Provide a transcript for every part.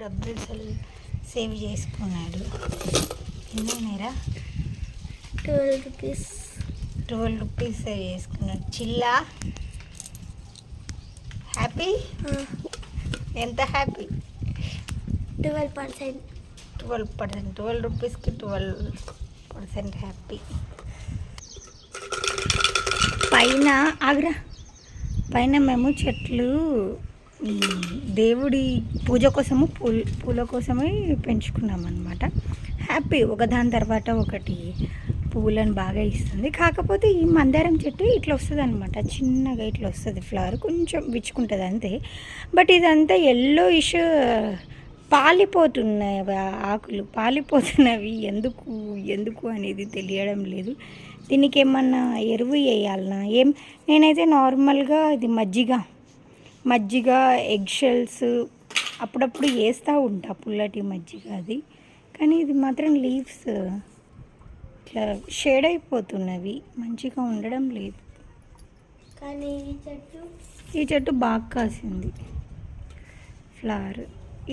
డబ్బులు సేవ్ చేసుకున్నాడు. ఎన్నైనారా? 12 rupees. 12 rupees save చేసుకున్నాడు. చిల్లా హ్యాపీ? ఎంత హ్యాపీ? 12%. 12 రూపీస్కి 12% హ్యాపీ. పైన ఆగ్రా పైన మేము చెట్లు దేవుడి పూజ కోసము పూల కోసమే పెంచుకున్నాం అన్నమాట. హ్యాపీ ఒకదాని తర్వాత ఒకటి పువ్వులను బాగా ఇస్తుంది. కాకపోతే ఈ మందారం చెట్టు ఇట్లా వస్తుంది అనమాట, చిన్నగా ఇట్లా వస్తుంది ఫ్లవర్, కొంచెం విచ్చుకుంటుంది అంతే. బట్ ఇదంతా ఎల్లోయిష్ పాలిపోతున్నాయి, ఆకులు పాలిపోతున్నవి. ఎందుకు అనేది తెలియడం లేదు. దీనికి ఏమన్నా ఎరువు వేయాలన్నా నేనైతే నార్మల్గా ఇది మజ్జిగ ఎగ్ షెల్స్ అప్పుడప్పుడు వేస్తూ ఉంటా, పుల్లటి మజ్జిగ అది. కానీ ఇది మాత్రం లీవ్స్ ఇట్లా షేడ్ అయిపోతున్నవి, మంచిగా ఉండడం లేదు. కానీ ఈ చెట్టు బాగా కాసింది ఫ్లవర్,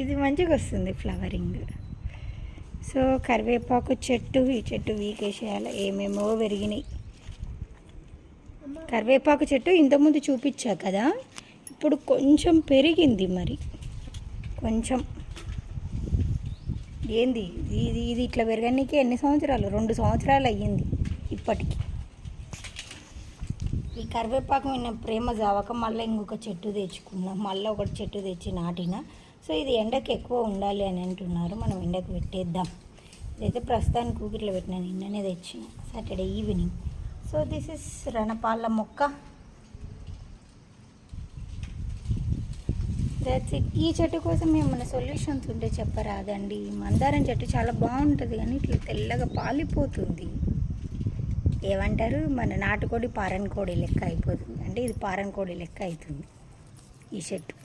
ఇది మంచిగా వస్తుంది ఫ్లవరింగ్. సో కరివేపాకు చెట్టు, ఈ చెట్టు వీకేసేయాలి. ఏమేమో పెరిగినాయి. కరివేపాకు చెట్టు ఇంతకుముందు చూపించా కదా, ఇప్పుడు కొంచెం పెరిగింది. మరి కొంచెం ఏంది ఇది ఇట్లా పెరగడానికి ఎన్ని సంవత్సరాలు? 2 సంవత్సరాలు అయ్యింది ఇప్పటికి. ఈ కరివేపాకు మీద ప్రేమ జావక మళ్ళీ ఇంకొక చెట్టు తెచ్చుకున్నా, మళ్ళీ ఒకటి చెట్టు తెచ్చి నాటిన. సో ఇది ఎండకు ఎక్కువ ఉండాలి అని అంటున్నారు, మనం ఎండకు పెట్టేద్దాం. ఇదైతే ప్రస్తుతానికి ఊగిట్లో పెట్టినా, నిన్ననే తెచ్చిన Saturday evening. So this is రణపాల మొక్క. That's it. ఈ చెట్టు కోసం ఏమైనా సొల్యూషన్స్ ఉంటే చెప్పరాదండి. మందారం చెట్టు చాలా బాగుంటుంది కానీ ఇట్లా తెల్లగా పాలిపోతుంది. ఏమంటారు, మన నాటుకోడి పారన్ కోడి లెక్క అయిపోతుంది. అంటే ఇది పారన్ కోడి లెక్క అవుతుంది ఈ చెట్టు.